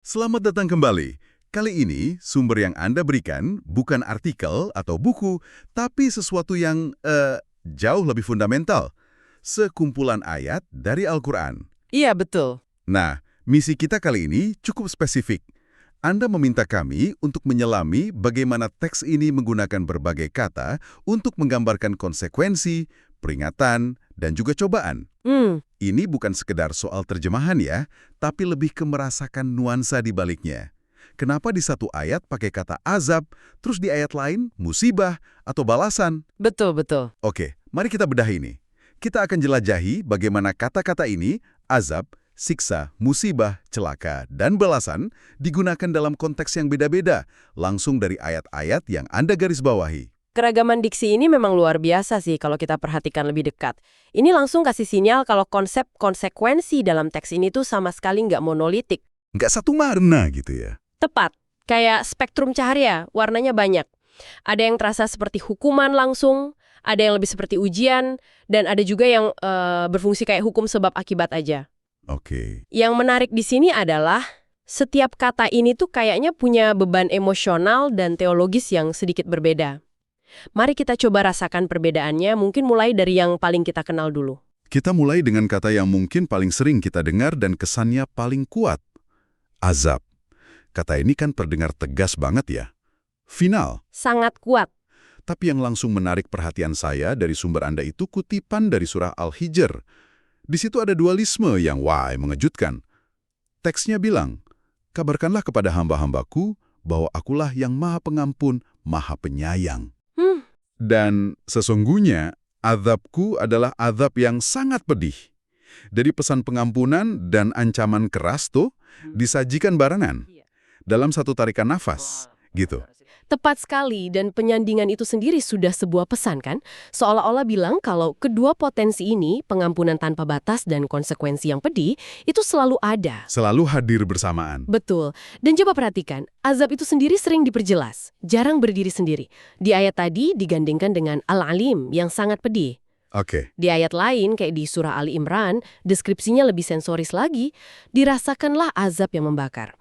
Selamat datang kembali. Kali ini, sumber yang Anda berikan bukan artikel atau buku, tapi sesuatu yang jauh lebih fundamental. Sekumpulan ayat dari Al-Quran. Iya, betul. Nah, misi kita kali ini cukup spesifik. Anda meminta kami untuk menyelami bagaimana teks ini menggunakan berbagai kata untuk menggambarkan konsekuensi, peringatan, dan juga cobaan. Ini bukan sekedar soal terjemahan ya, tapi lebih ke merasakan nuansa di baliknya. Kenapa di satu ayat pakai kata azab, terus di ayat lain musibah atau balasan? Betul, betul. Oke, mari kita bedah ini. Kita akan jelajahi bagaimana kata-kata ini, azab, siksa, musibah, celaka, dan balasan digunakan dalam konteks yang beda-beda, langsung dari ayat-ayat yang Anda garis bawahi. Keragaman diksi ini memang luar biasa sih kalau kita perhatikan lebih dekat. Ini langsung kasih sinyal kalau konsep konsekuensi dalam teks ini tuh sama sekali nggak monolitik. Nggak satu warna gitu ya. Tepat, kayak spektrum cahaya, warnanya banyak. Ada yang terasa seperti hukuman langsung, ada yang lebih seperti ujian, dan ada juga yang berfungsi kayak hukum sebab akibat aja. Oke. Yang menarik di sini adalah setiap kata ini tuh kayaknya punya beban emosional dan teologis yang sedikit berbeda. Mari kita coba rasakan perbedaannya, mungkin mulai dari yang paling kita kenal dulu. Kita mulai dengan kata yang mungkin paling sering kita dengar dan kesannya paling kuat. Azab. Kata ini kan terdengar tegas banget ya. Final. Sangat kuat. Tapi yang langsung menarik perhatian saya dari sumber Anda itu kutipan dari surah Al-Hijr. Di situ ada dualisme yang mengejutkan. Teksnya bilang, kabarkanlah kepada hamba-hambaku bahwa akulah yang maha pengampun, maha penyayang. Dan sesungguhnya, azabku adalah azab yang sangat pedih. Dari pesan pengampunan dan ancaman keras tuh disajikan barengan dalam satu tarikan nafas, gitu. Tepat sekali, dan penyandingan itu sendiri sudah sebuah pesan kan? Seolah-olah bilang kalau kedua potensi ini, pengampunan tanpa batas dan konsekuensi yang pedih, itu selalu ada. Selalu hadir bersamaan. Betul. Dan coba perhatikan, azab itu sendiri sering diperjelas, jarang berdiri sendiri. Di ayat tadi digandingkan dengan Al-Alim yang sangat pedih. Oke. Di ayat lain, kayak di surah Ali Imran, deskripsinya lebih sensoris lagi, dirasakanlah azab yang membakar.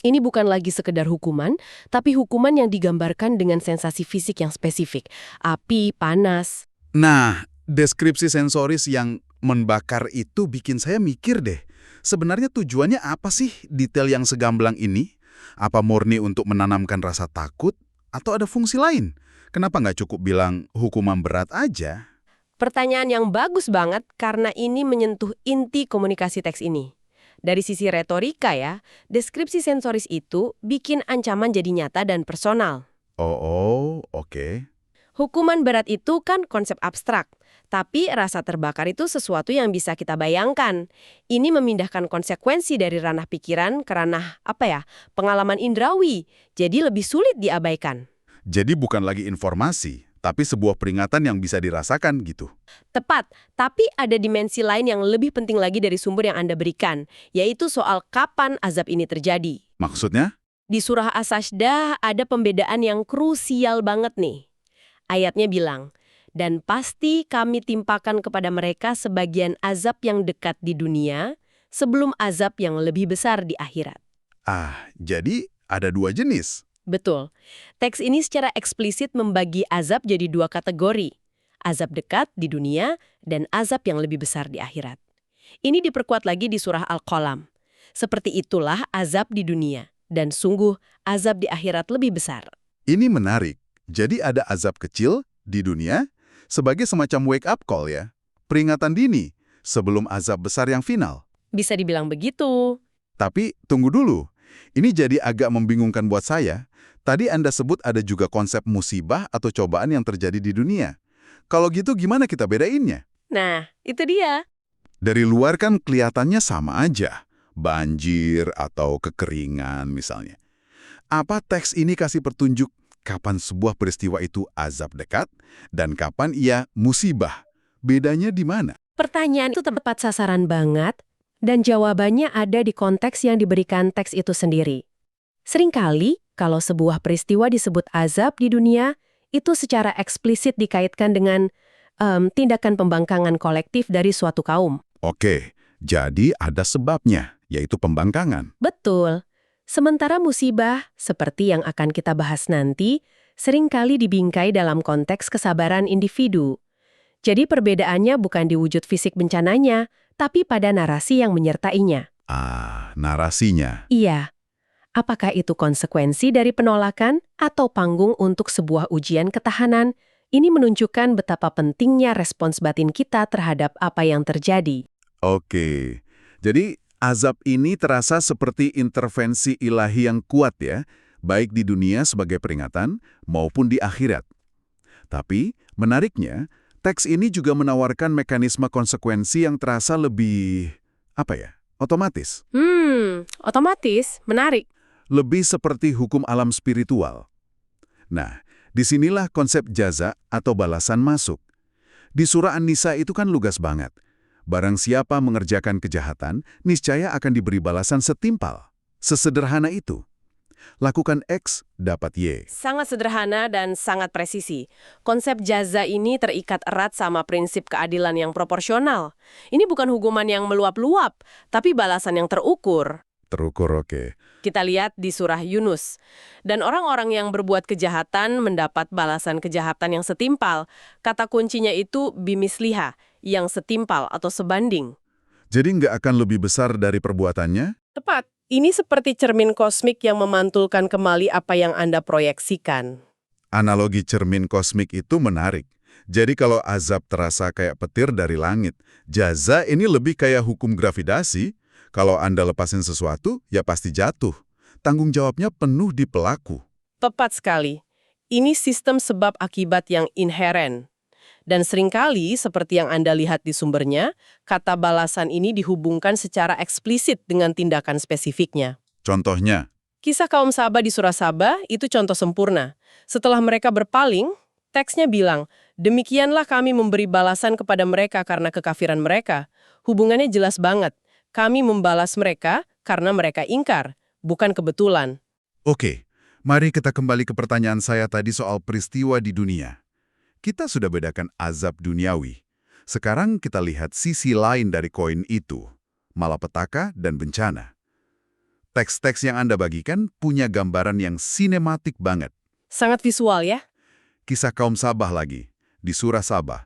Ini bukan lagi sekedar hukuman, tapi hukuman yang digambarkan dengan sensasi fisik yang spesifik. Api, panas. Nah, deskripsi sensoris yang membakar itu bikin saya mikir deh. Sebenarnya tujuannya apa sih detail yang segamblang ini? Apa murni untuk menanamkan rasa takut? Atau ada fungsi lain? Kenapa nggak cukup bilang hukuman berat aja? Pertanyaan yang bagus banget karena ini menyentuh inti komunikasi teks ini. Dari sisi retorika ya, deskripsi sensoris itu bikin ancaman jadi nyata dan personal. Oke. Hukuman berat itu kan konsep abstrak, tapi rasa terbakar itu sesuatu yang bisa kita bayangkan. Ini memindahkan konsekuensi dari ranah pikiran ke ranah, pengalaman indrawi, jadi lebih sulit diabaikan. Jadi bukan lagi informasi, tapi sebuah peringatan yang bisa dirasakan gitu. Tepat, tapi ada dimensi lain yang lebih penting lagi dari sumber yang Anda berikan, yaitu soal kapan azab ini terjadi. Maksudnya? Di surah As-Sajdah ada pembedaan yang krusial banget nih. Ayatnya bilang, dan pasti kami timpakan kepada mereka sebagian azab yang dekat di dunia, sebelum azab yang lebih besar di akhirat. Jadi ada dua jenis. Betul. Teks ini secara eksplisit membagi azab jadi dua kategori. Azab dekat di dunia dan azab yang lebih besar di akhirat. Ini diperkuat lagi di surah Al-Qalam. Seperti itulah azab di dunia. Dan sungguh azab di akhirat lebih besar. Ini menarik. Jadi ada azab kecil di dunia sebagai semacam wake up call ya. Peringatan dini sebelum azab besar yang final. Bisa dibilang begitu. Tapi tunggu dulu. Ini jadi agak membingungkan buat saya. Tadi Anda sebut ada juga konsep musibah atau cobaan yang terjadi di dunia. Kalau gitu gimana kita bedainnya? Nah, itu dia. Dari luar kan kelihatannya sama aja. Banjir atau kekeringan misalnya. Apa teks ini kasih petunjuk kapan sebuah peristiwa itu azab dekat dan kapan ia musibah? Bedanya di mana? Pertanyaan itu tepat sasaran banget, dan jawabannya ada di konteks yang diberikan teks itu sendiri. Seringkali, kalau sebuah peristiwa disebut azab di dunia, itu secara eksplisit dikaitkan dengan tindakan pembangkangan kolektif dari suatu kaum. Oke, jadi ada sebabnya, yaitu pembangkangan. Betul. Sementara musibah, seperti yang akan kita bahas nanti, seringkali dibingkai dalam konteks kesabaran individu. Jadi perbedaannya bukan di wujud fisik bencananya, tapi pada narasi yang menyertainya. Narasinya. Iya. Apakah itu konsekuensi dari penolakan atau panggung untuk sebuah ujian ketahanan? Ini menunjukkan betapa pentingnya respons batin kita terhadap apa yang terjadi. Oke, jadi azab ini terasa seperti intervensi ilahi yang kuat ya, baik di dunia sebagai peringatan maupun di akhirat. Tapi, menariknya, teks ini juga menawarkan mekanisme konsekuensi yang terasa lebih, otomatis. Otomatis, menarik. Lebih seperti hukum alam spiritual. Nah, disinilah konsep jaza atau balasan masuk. Di surah An-Nisa itu kan lugas banget. Barang siapa mengerjakan kejahatan, niscaya akan diberi balasan setimpal. Sesederhana itu. Lakukan X, dapat Y. Sangat sederhana dan sangat presisi. Konsep jaza ini terikat erat sama prinsip keadilan yang proporsional. Ini bukan hukuman yang meluap-luap, tapi balasan yang terukur. Terukur, oke. Kita lihat di surah Yunus. Dan orang-orang yang berbuat kejahatan mendapat balasan kejahatan yang setimpal. Kata kuncinya itu bimisliha, yang setimpal atau sebanding. Jadi nggak akan lebih besar dari perbuatannya? Tepat. Ini seperti cermin kosmik yang memantulkan kembali apa yang Anda proyeksikan. Analogi cermin kosmik itu menarik. Jadi kalau azab terasa kayak petir dari langit, jaza ini lebih kayak hukum gravitasi. Kalau Anda lepasin sesuatu, ya pasti jatuh. Tanggung jawabnya penuh di pelaku. Tepat sekali. Ini sistem sebab akibat yang inheren. Dan seringkali, seperti yang Anda lihat di sumbernya, kata balasan ini dihubungkan secara eksplisit dengan tindakan spesifiknya. Contohnya? Kisah kaum Saba di surah Saba itu contoh sempurna. Setelah mereka berpaling, teksnya bilang, demikianlah kami memberi balasan kepada mereka karena kekafiran mereka. Hubungannya jelas banget. Kami membalas mereka karena mereka ingkar, bukan kebetulan. Oke, mari kita kembali ke pertanyaan saya tadi soal peristiwa di dunia. Kita sudah bedakan azab duniawi. Sekarang kita lihat sisi lain dari koin itu, malapetaka dan bencana. Teks-teks yang Anda bagikan punya gambaran yang sinematik banget. Sangat visual ya? Kisah kaum Sabah lagi, di surah Sabah.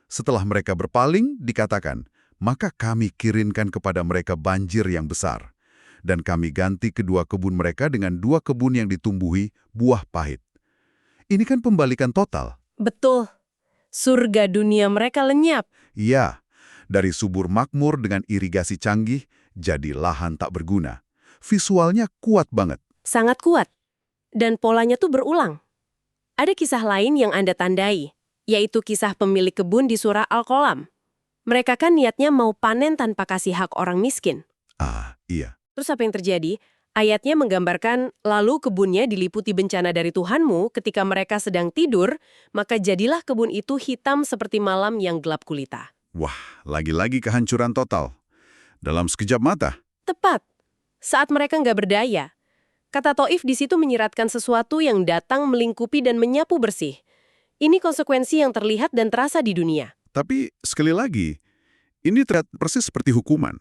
Setelah mereka berpaling, dikatakan, maka kami kirimkan kepada mereka banjir yang besar. Dan kami ganti kedua kebun mereka dengan dua kebun yang ditumbuhi buah pahit. Ini kan pembalikan total. Betul. Surga dunia mereka lenyap. Iya, dari subur makmur dengan irigasi canggih, jadi lahan tak berguna. Visualnya kuat banget. Sangat kuat. Dan polanya tuh berulang. Ada kisah lain yang Anda tandai, yaitu kisah pemilik kebun di surah Al-Qalam. Mereka kan niatnya mau panen tanpa kasih hak orang miskin. Iya. Terus apa yang terjadi? Ayatnya menggambarkan, lalu kebunnya diliputi bencana dari Tuhanmu ketika mereka sedang tidur, maka jadilah kebun itu hitam seperti malam yang gelap gulita. Wah, lagi-lagi kehancuran total. Dalam sekejap mata. Tepat. Saat mereka nggak berdaya. Kata Taif di situ menyiratkan sesuatu yang datang melingkupi dan menyapu bersih. Ini konsekuensi yang terlihat dan terasa di dunia. Tapi, sekali lagi, ini terlihat persis seperti hukuman.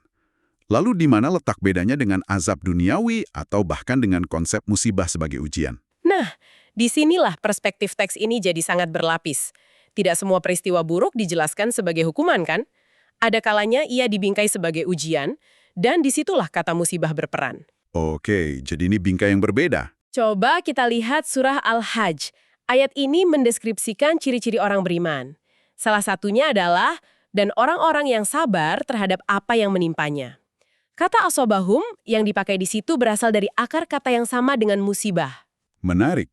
Lalu di mana letak bedanya dengan azab duniawi atau bahkan dengan konsep musibah sebagai ujian? Nah, disinilah perspektif teks ini jadi sangat berlapis. Tidak semua peristiwa buruk dijelaskan sebagai hukuman kan? Ada kalanya ia dibingkai sebagai ujian, dan disitulah kata musibah berperan. Oke, jadi ini bingkai yang berbeda. Coba kita lihat surah Al-Hajj. Ayat ini mendeskripsikan ciri-ciri orang beriman. Salah satunya adalah, dan orang-orang yang sabar terhadap apa yang menimpanya. Kata asobahum yang dipakai di situ berasal dari akar kata yang sama dengan musibah. Menarik.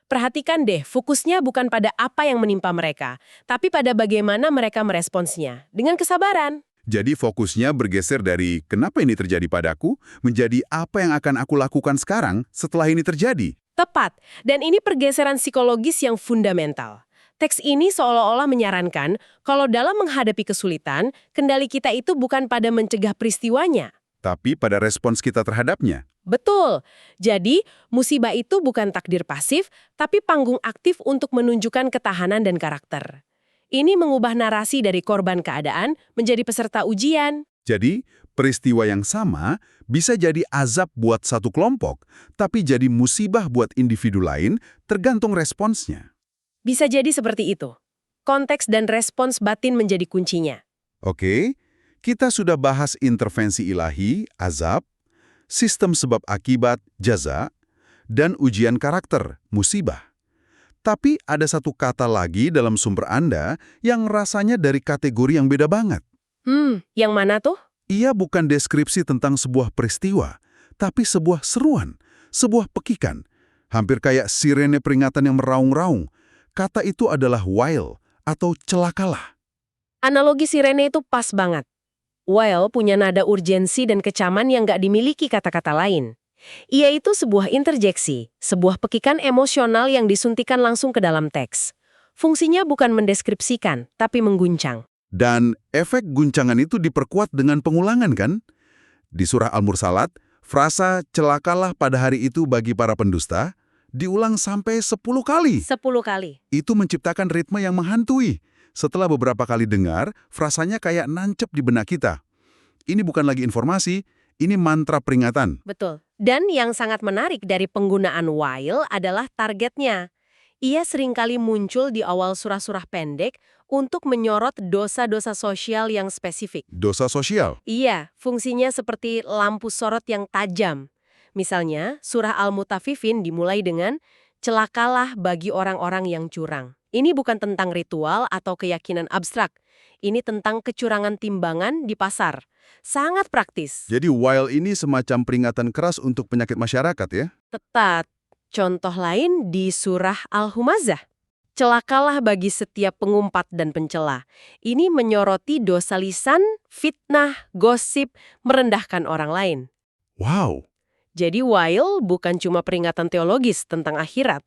Perhatikan deh, fokusnya bukan pada apa yang menimpa mereka, tapi pada bagaimana mereka meresponsnya, dengan kesabaran. Jadi fokusnya bergeser dari kenapa ini terjadi padaku, menjadi apa yang akan aku lakukan sekarang setelah ini terjadi. Tepat, dan ini pergeseran psikologis yang fundamental. Teks ini seolah-olah menyarankan kalau dalam menghadapi kesulitan, kendali kita itu bukan pada mencegah peristiwanya. Tapi pada respons kita terhadapnya. Betul. Jadi, musibah itu bukan takdir pasif, tapi panggung aktif untuk menunjukkan ketahanan dan karakter. Ini mengubah narasi dari korban keadaan menjadi peserta ujian. Jadi, Peristiwa yang sama bisa jadi azab buat satu kelompok, tapi jadi musibah buat individu lain tergantung responsnya. Bisa jadi seperti itu. Konteks dan respons batin menjadi kuncinya. Oke, kita sudah bahas intervensi ilahi, azab, sistem sebab akibat, jaza, dan ujian karakter, musibah. Tapi ada satu kata lagi dalam sumber Anda yang rasanya dari kategori yang beda banget. Yang mana tuh? Ia bukan deskripsi tentang sebuah peristiwa, tapi sebuah seruan, sebuah pekikan. Hampir kayak sirene peringatan yang meraung-raung. Kata itu adalah wail atau celakalah. Analogi sirene itu pas banget. Wail punya nada urgensi dan kecaman yang nggak dimiliki kata-kata lain. Ia itu sebuah interjeksi, sebuah pekikan emosional yang disuntikan langsung ke dalam teks. Fungsinya bukan mendeskripsikan, tapi mengguncang. Dan efek guncangan itu diperkuat dengan pengulangan kan? Di surah Al-Mursalat, frasa celakalah pada hari itu bagi para pendusta diulang sampai 10 kali. 10 kali. Itu menciptakan ritme yang menghantui. Setelah beberapa kali dengar, frasanya kayak nancep di benak kita. Ini bukan lagi informasi, ini mantra peringatan. Betul. Dan yang sangat menarik dari penggunaan wail adalah targetnya. Ia seringkali muncul di awal surah-surah pendek untuk menyorot dosa-dosa sosial yang spesifik. Dosa sosial. Iya, fungsinya seperti lampu sorot yang tajam. Misalnya, surah Al-Mutaffifin dimulai dengan celakalah bagi orang-orang yang curang. Ini bukan tentang ritual atau keyakinan abstrak. Ini tentang kecurangan timbangan di pasar. Sangat praktis. Jadi wail ini semacam peringatan keras untuk penyakit masyarakat ya? Tepat. Contoh lain di surah Al-Humazah. Celakalah bagi setiap pengumpat dan pencela. Ini menyoroti dosa lisan, fitnah, gosip, merendahkan orang lain. Wow. Jadi wail bukan cuma peringatan teologis tentang akhirat.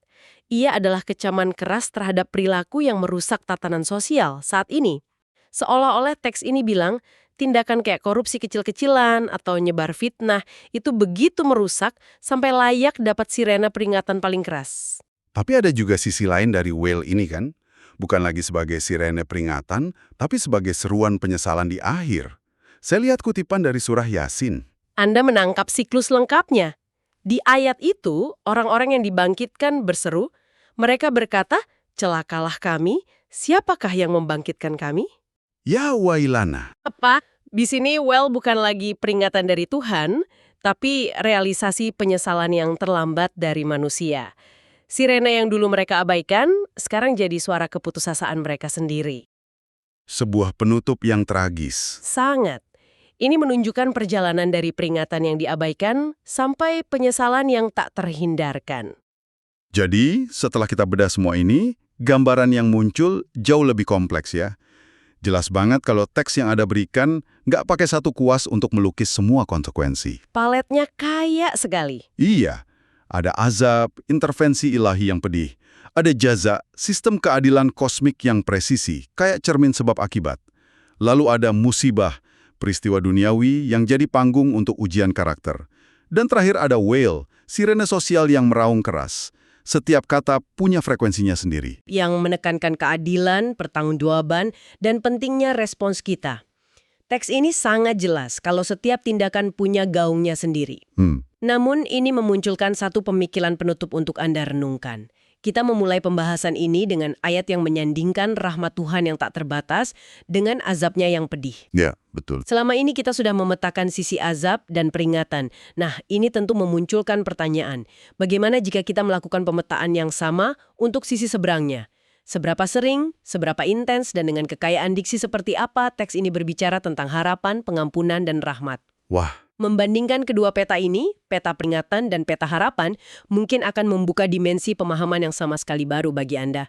Ia adalah kecaman keras terhadap perilaku yang merusak tatanan sosial saat ini. Seolah-olah teks ini bilang, tindakan kayak korupsi kecil-kecilan atau nyebar fitnah itu begitu merusak sampai layak dapat sirena peringatan paling keras. Tapi ada juga sisi lain dari wail ini kan? Bukan lagi sebagai sirene peringatan, tapi sebagai seruan penyesalan di akhir. Saya lihat kutipan dari surah Yasin. Anda menangkap siklus lengkapnya. Di ayat itu, orang-orang yang dibangkitkan berseru, mereka berkata, celakalah kami, siapakah yang membangkitkan kami? Ya wailana. Apa? Di sini bukan lagi peringatan dari Tuhan, tapi realisasi penyesalan yang terlambat dari manusia. Sirene yang dulu mereka abaikan, sekarang jadi suara keputusasaan mereka sendiri. Sebuah penutup yang tragis. Sangat. Ini menunjukkan perjalanan dari peringatan yang diabaikan sampai penyesalan yang tak terhindarkan. Jadi, setelah kita bedah semua ini, gambaran yang muncul jauh lebih kompleks ya. Jelas banget kalau teks yang ada berikan nggak pakai satu kuas untuk melukis semua konsekuensi. Paletnya kaya sekali. Iya, ada azab, intervensi ilahi yang pedih. Ada jaza, sistem keadilan kosmik yang presisi, kayak cermin sebab akibat. Lalu ada musibah, peristiwa duniawi yang jadi panggung untuk ujian karakter. Dan terakhir ada wail, sirene sosial yang meraung keras. Setiap kata punya frekuensinya sendiri. Yang menekankan keadilan, pertanggungjawaban, dan pentingnya respons kita. Teks ini sangat jelas kalau setiap tindakan punya gaungnya sendiri. Namun ini memunculkan satu pemikiran penutup untuk Anda renungkan. Kita memulai pembahasan ini dengan ayat yang menyandingkan rahmat Tuhan yang tak terbatas dengan azabnya yang pedih. Ya, betul. Selama ini kita sudah memetakan sisi azab dan peringatan. Nah, ini tentu memunculkan pertanyaan. Bagaimana jika kita melakukan pemetaan yang sama untuk sisi seberangnya? Seberapa sering, seberapa intens, dan dengan kekayaan diksi seperti apa teks ini berbicara tentang harapan, pengampunan, dan rahmat? Wah. Membandingkan kedua peta ini, peta peringatan dan peta harapan, mungkin akan membuka dimensi pemahaman yang sama sekali baru bagi Anda.